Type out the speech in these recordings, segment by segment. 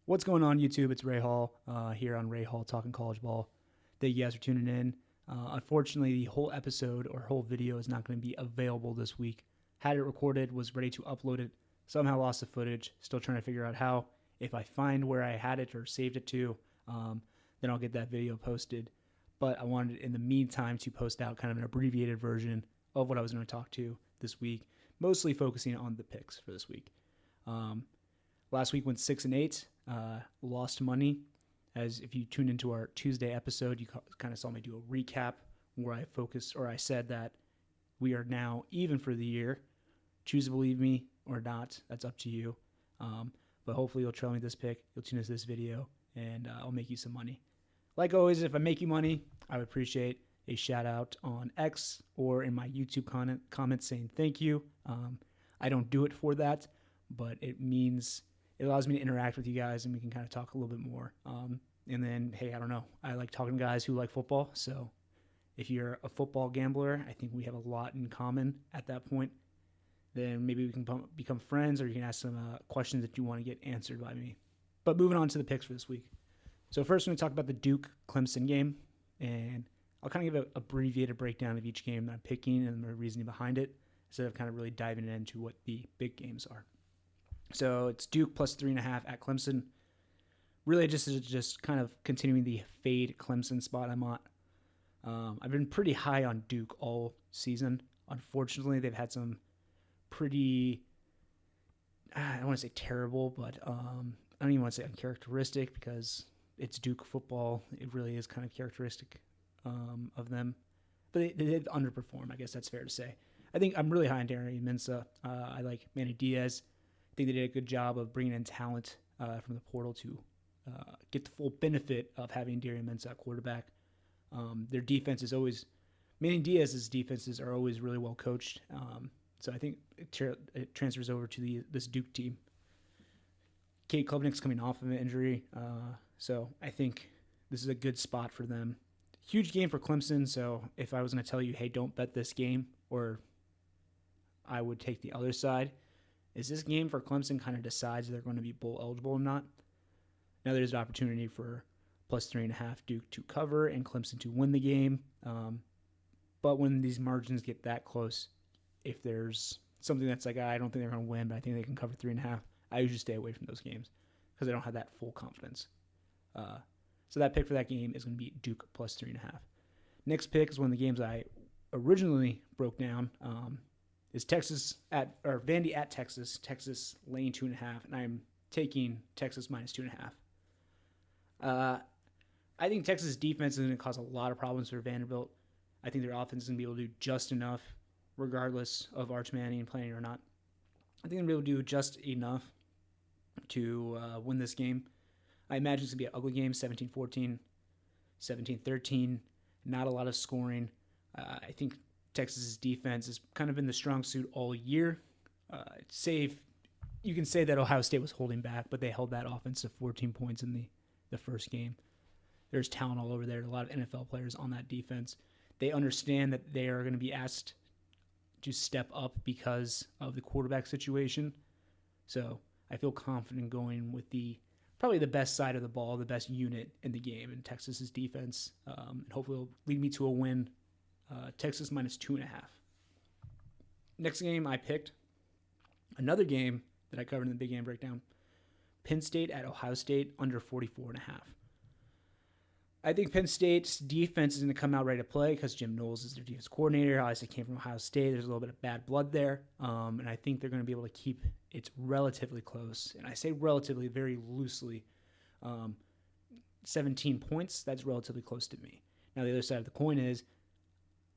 What's going on, YouTube? It's Ray Hall here on Ray Hall Talking College Ball. Thank you guys for tuning in. Unfortunately, the whole episode or whole video is not going to be available this week. Had it recorded, was ready to upload it, somehow lost the footage. Still trying to figure out how. If I find where I had it or saved it to, then I'll get that video posted. But I wanted, in the meantime, to post out kind of an abbreviated version of what I was going to talk to this week, mostly focusing on the picks for this week. Last week went 6-8, lost money. As if you tuned into our Tuesday episode, you kind of saw me do a recap where I focused, or I said that we are now even for the year. Choose to believe me or not, that's up to you. But hopefully you'll trail me this pick, you'll tune into this video, and I'll make you some money. Like always, if I make you money, I would appreciate a shout out on X or in my YouTube comments saying thank you. I don't do it for that, but it allows me to interact with you guys and we can kind of talk a little bit more. And then, hey, I don't know. I like talking to guys who like football. So if you're a football gambler, I think we have a lot in common at that point. Then maybe we can become friends, or you can ask some questions that you want to get answered by me. But moving on to the picks for this week. So first, I'm going to talk about the Duke-Clemson game. And I'll kind of give an abbreviated breakdown of each game that I'm picking and the reasoning behind it, instead of kind of really diving into what the big games are. So it's Duke plus 3.5 at Clemson. Really, just kind of continuing the fade Clemson spot I'm on. I've been pretty high on Duke all season. Unfortunately, they've had some pretty, I don't want to say terrible, but I don't even want to say uncharacteristic, because it's Duke football. It really is kind of characteristic of them. But they did underperform, I guess that's fair to say. I think I'm really high on Darian Mensah. I like Manny Diaz. I think they did a good job of bringing in talent from the portal to get the full benefit of having Darian Mensah at quarterback. Their defense is always, Manny Diaz's defenses are always really well coached. So I think it transfers over to this Duke team. Kate Klubnik's coming off of an injury, so I think this is a good spot for them. Huge game for Clemson, so if I was going to tell you, hey, don't bet this game, or I would take the other side, is this game for Clemson kind of decides they're going to be bowl eligible or not. Now there's an opportunity for plus 3.5 Duke to cover and Clemson to win the game. But when these margins get that close, if there's something that's like, I don't think they're going to win, but I think they can cover 3.5, I usually stay away from those games because I don't have that full confidence. So that pick for that game is going to be Duke plus 3.5. Next pick is one of the games I originally broke down. Is Vandy at Texas. Texas laying 2.5, and I'm taking Texas minus 2.5. I think Texas' defense is going to cause a lot of problems for Vanderbilt. I think their offense is going to be able to do just enough, regardless of Arch Manning playing or not. I think they're going to be able to do just enough to win this game. I imagine it's going to be an ugly game, 17-14, 17-13, not a lot of scoring. I think Texas's defense has kind of been the strong suit all year. You can say that Ohio State was holding back, but they held that offense to 14 points in the first game. There's talent all over there. A lot of NFL players on that defense. They understand that they are going to be asked to step up because of the quarterback situation. So I feel confident going with probably the best side of the ball, the best unit in the game in Texas's defense. And hopefully it'll lead me to a win. Texas minus 2.5. Next game I picked, another game that I covered in the big game breakdown, Penn State at Ohio State under 44.5. I think Penn State's defense is going to come out ready to play because Jim Knowles is their defense coordinator. Obviously came from Ohio State. There's a little bit of bad blood there. And I think they're going to be able to keep it relatively close. And I say relatively very loosely. 17 points, that's relatively close to me. Now the other side of the coin is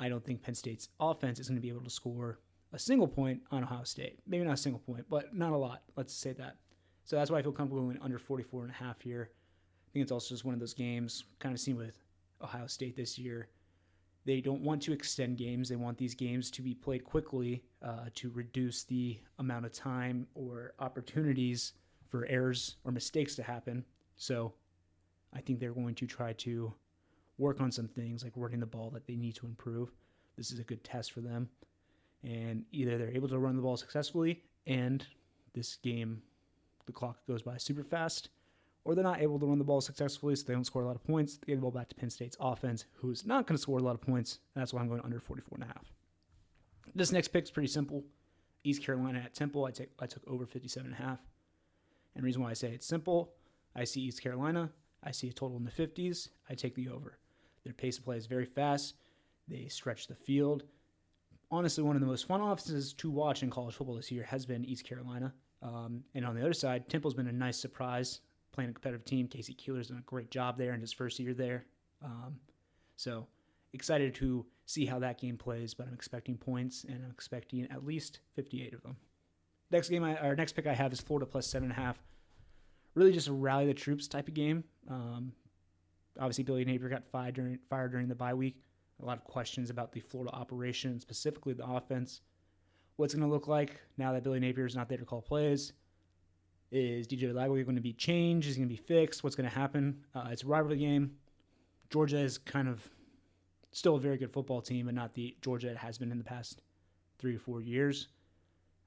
I don't think Penn State's offense is going to be able to score a single point on Ohio State. Maybe not a single point, but not a lot. Let's say that. So that's why I feel comfortable going under 44.5 here. I think it's also just one of those games, kind of seen with Ohio State this year. They don't want to extend games. They want these games to be played quickly to reduce the amount of time or opportunities for errors or mistakes to happen. So I think they're going to try to work on some things like running the ball that they need to improve. This is a good test for them. And either they're able to run the ball successfully and this game, the clock goes by super fast, or they're not able to run the ball successfully, so they don't score a lot of points. They get the ball back to Penn State's offense, who's not going to score a lot of points, and that's why I'm going under 44.5. This next pick is pretty simple. East Carolina at Temple, I took over 57.5. And the reason why I say it's simple, I see East Carolina, I see a total in the 50s, I take the over. Their pace of play is very fast. They stretch the field. Honestly, one of the most fun offenses to watch in college football this year has been East Carolina. And on the other side, Temple's been a nice surprise, playing a competitive team. Casey Keeler's done a great job there in his first year there. So excited to see how that game plays, but I'm expecting points, and I'm expecting at least 58 of them. Next pick I have is Florida plus 7.5. Really just a rally the troops type of game. Obviously, Billy Napier got fired during the bye week. A lot of questions about the Florida operation, specifically the offense. What's going to look like now that Billy Napier is not there to call plays? Is DJ Lagway going to be changed? Is he going to be fixed? What's going to happen? It's a rivalry game. Georgia is kind of still a very good football team, and not the Georgia it has been in the past 3 or 4 years.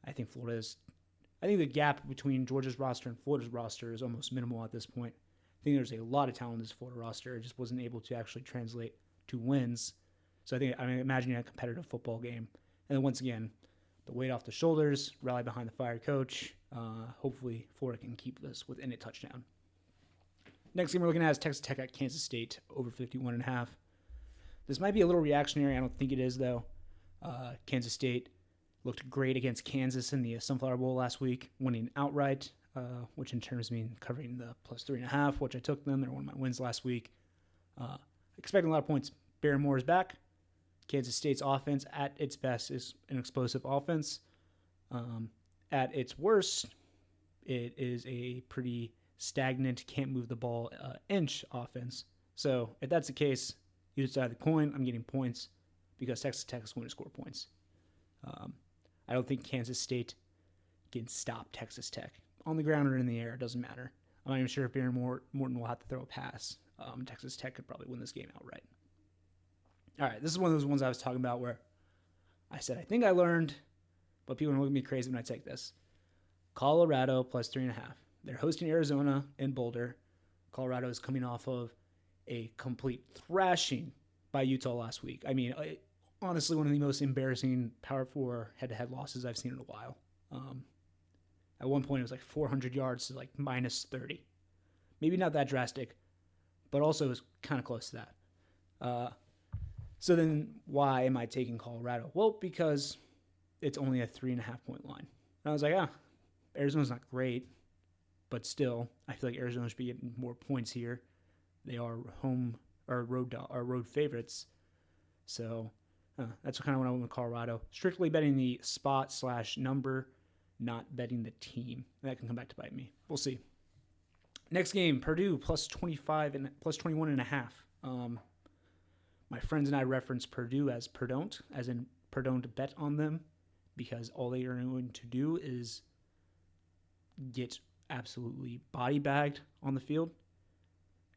I think the gap between Georgia's roster and Florida's roster is almost minimal at this point. I think there's a lot of talent in this Florida roster. It just wasn't able to actually translate to wins. So I'm imagining a competitive football game. And then once again, the weight off the shoulders, rally behind the fired coach. Hopefully Florida can keep this within a touchdown. Next game we're looking at is Texas Tech at Kansas State, over 51.5. This might be a little reactionary. I don't think it is, though. Kansas State looked great against Kansas in the Sunflower Bowl last week, winning outright, which in terms mean covering the plus 3.5, which I took them. They're one of my wins last week. Expecting a lot of points. Barrymore is back. Kansas State's offense at its best is an explosive offense. At its worst, it is a pretty stagnant, can't move the ball inch offense. So if that's the case, either side of the coin, I'm getting points because Texas Tech is going to score points. I don't think Kansas State can stop Texas Tech. On the ground or in the air, it doesn't matter. I'm not even sure if Barry Morton will have to throw a pass. Texas Tech could probably win this game outright. All right, this is one of those ones I was talking about where I said, I think I learned, but people are going to look at me crazy when I take this. Colorado plus 3.5. They're hosting Arizona in Boulder. Colorado is coming off of a complete thrashing by Utah last week. I mean, honestly, one of the most embarrassing Power 4 head-to-head losses I've seen in a while. At one point, it was like 400 yards to like minus 30. Maybe not that drastic, but also it was kind of close to that. So then why am I taking Colorado? Well, because it's only a 3.5 point line. And I was like, Arizona's not great, but still, I feel like Arizona should be getting more points here. They are road favorites. So that's kind of what I went with Colorado. Strictly betting the spot/number, not betting the team. That can come back to bite me. We'll see. Next game, Purdue plus 25 and plus 21.5. My friends and I reference Purdue as Perdon't, as in Perdon't bet on them, because all they are going to do is get absolutely body bagged on the field.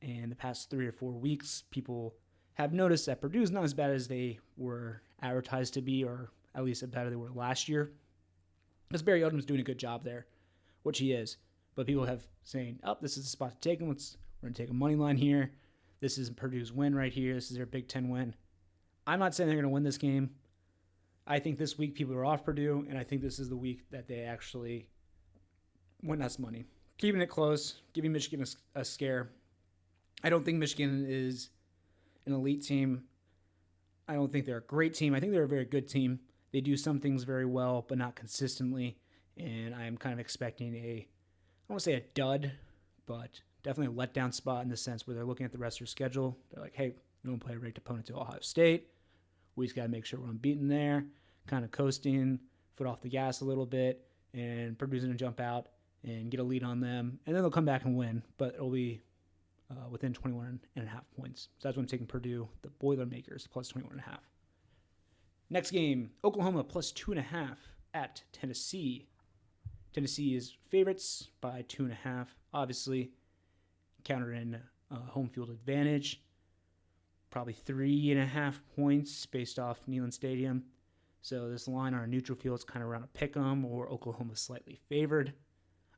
And the past 3 or 4 weeks, people have noticed that Purdue is not as bad as they were advertised to be, or at least as bad as they were last year. Because Barry Odom's doing a good job there, which he is. But people have saying, this is the spot to take him. We're going to take a money line here. This is Purdue's win right here. This is their Big Ten win. I'm not saying they're going to win this game. I think this week people are off Purdue, and I think this is the week that they actually win us money. Keeping it close, giving Michigan a scare. I don't think Michigan is an elite team. I don't think they're a great team. I think they're a very good team. They do some things very well, but not consistently. And I am kind of expecting I don't want to say a dud, but definitely a letdown spot in the sense where they're looking at the rest of their schedule. They're like, hey, we don't play a ranked opponent to Ohio State. We just got to make sure we're unbeaten there, kind of coasting, foot off the gas a little bit, and Purdue's going to jump out and get a lead on them. And then they'll come back and win, but it'll be within 21.5 points. So that's when I'm taking Purdue, the Boilermakers, plus 21.5. Next game, Oklahoma plus 2.5 at Tennessee. Tennessee is favorites by 2.5. Obviously, countering home field advantage. Probably 3.5 points based off Neyland Stadium. So this line on a neutral field is kind of around a pick 'em, or Oklahoma slightly favored.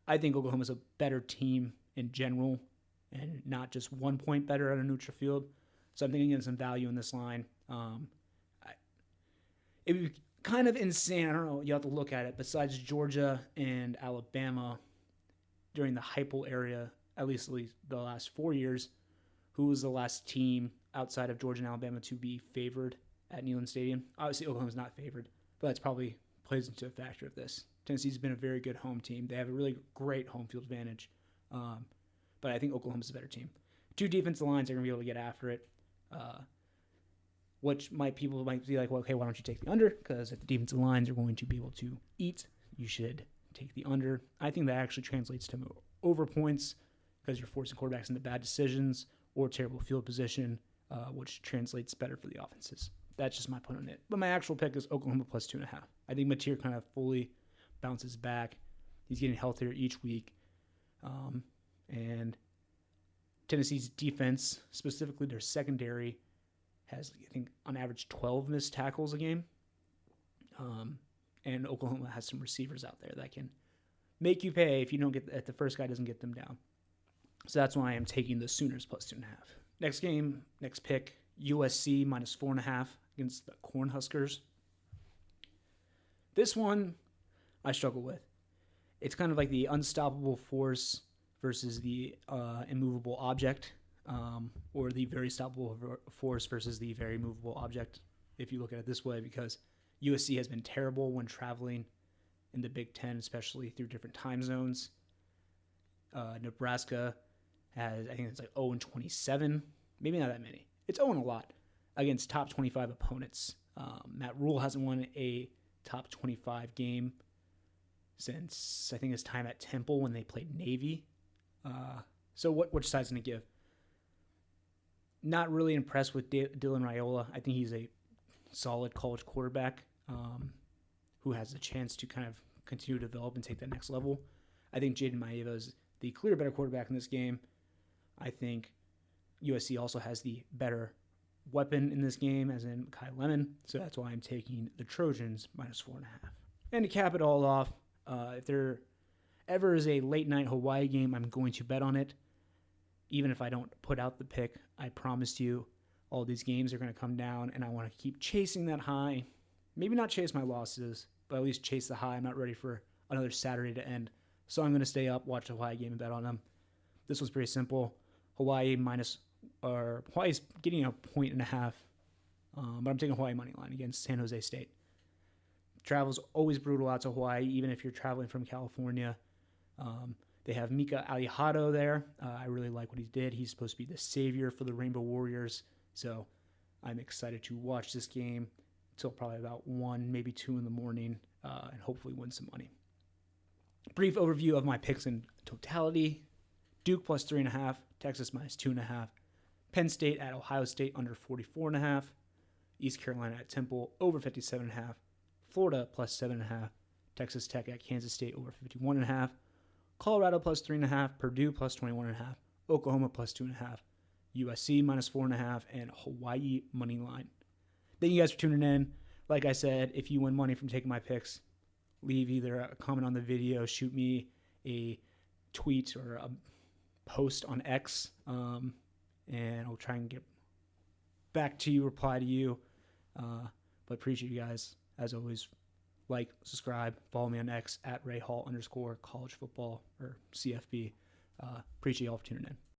I think Oklahoma's a better team in general and not just 1 point better at a neutral field. So I'm thinking getting some value in this line. It would be kind of insane. I don't know. You have to look at it. Besides Georgia and Alabama during the Heupel era, at least the last 4 years, who was the last team outside of Georgia and Alabama to be favored at Neyland Stadium? Obviously, Oklahoma's not favored, but that's probably plays into a factor of this. Tennessee's been a very good home team. They have a really great home field advantage, but I think Oklahoma's a better team. Two defensive lines are going to be able to get after it, which people might be like, well, okay, why don't you take the under? Because if the defensive lines are going to be able to eat, you should take the under. I think that actually translates to over points because you're forcing quarterbacks into bad decisions or terrible field position, which translates better for the offenses. That's just my point on it. But my actual pick is Oklahoma plus 2.5. I think Mateer kind of fully bounces back. He's getting healthier each week. And Tennessee's defense, specifically their secondary, has, I think, on average 12 missed tackles a game. And Oklahoma has some receivers out there that can make you pay if the first guy doesn't get them down. So that's why I am taking the Sooners plus 2.5. Next pick, USC minus 4.5 against the Cornhuskers. This one I struggle with. It's kind of like the unstoppable force versus the immovable object, or the very stoppable force versus the very movable object, if you look at it this way, because USC has been terrible when traveling in the Big Ten, especially through different time zones. Nebraska has, I think it's like 0-27, maybe not that many. It's 0 a lot against top 25 opponents. Matt Rule hasn't won a top 25 game since, I think, his time at Temple when they played Navy. So which side's going to give? Not really impressed with Dylan Raiola. I think he's a solid college quarterback who has a chance to kind of continue to develop and take that next level. I think Jaden Maeva is the clear better quarterback in this game. I think USC also has the better weapon in this game, as in Kai Lemon. So that's why I'm taking the Trojans minus 4.5. And to cap it all off, if there ever is a late night Hawaii game, I'm going to bet on it. Even if I don't put out the pick, I promised you all these games are going to come down, and I want to keep chasing that high. Maybe not chase my losses, but at least chase the high. I'm not ready for another Saturday to end. So I'm going to stay up, watch the Hawaii game, and bet on them. This was pretty simple. Hawaii's getting 1.5, but I'm taking Hawaii money line against San Jose State. Travel's always brutal out to Hawaii, even if you're traveling from California. They have Mika Alihado there. I really like what he did. He's supposed to be the savior for the Rainbow Warriors. So I'm excited to watch this game until probably about 1, maybe 2 in the morning, and hopefully win some money. Brief overview of my picks in totality. Duke plus 3.5, Texas minus 2.5, Penn State at Ohio State under 44.5, East Carolina at Temple over 57.5, Florida plus 7.5, Texas Tech at Kansas State over 51.5, Colorado plus 3.5, Purdue plus 21.5, Oklahoma plus 2.5, USC minus 4.5, and Hawaii money line. Thank you guys for tuning in. Like I said, if you win money from taking my picks, leave either a comment on the video, shoot me a tweet or a post on X, and I'll try and get back to you, reply to you. But appreciate you guys. As always, like, subscribe, follow me on X at @RayHall_college football or CFB. Appreciate you all for tuning in.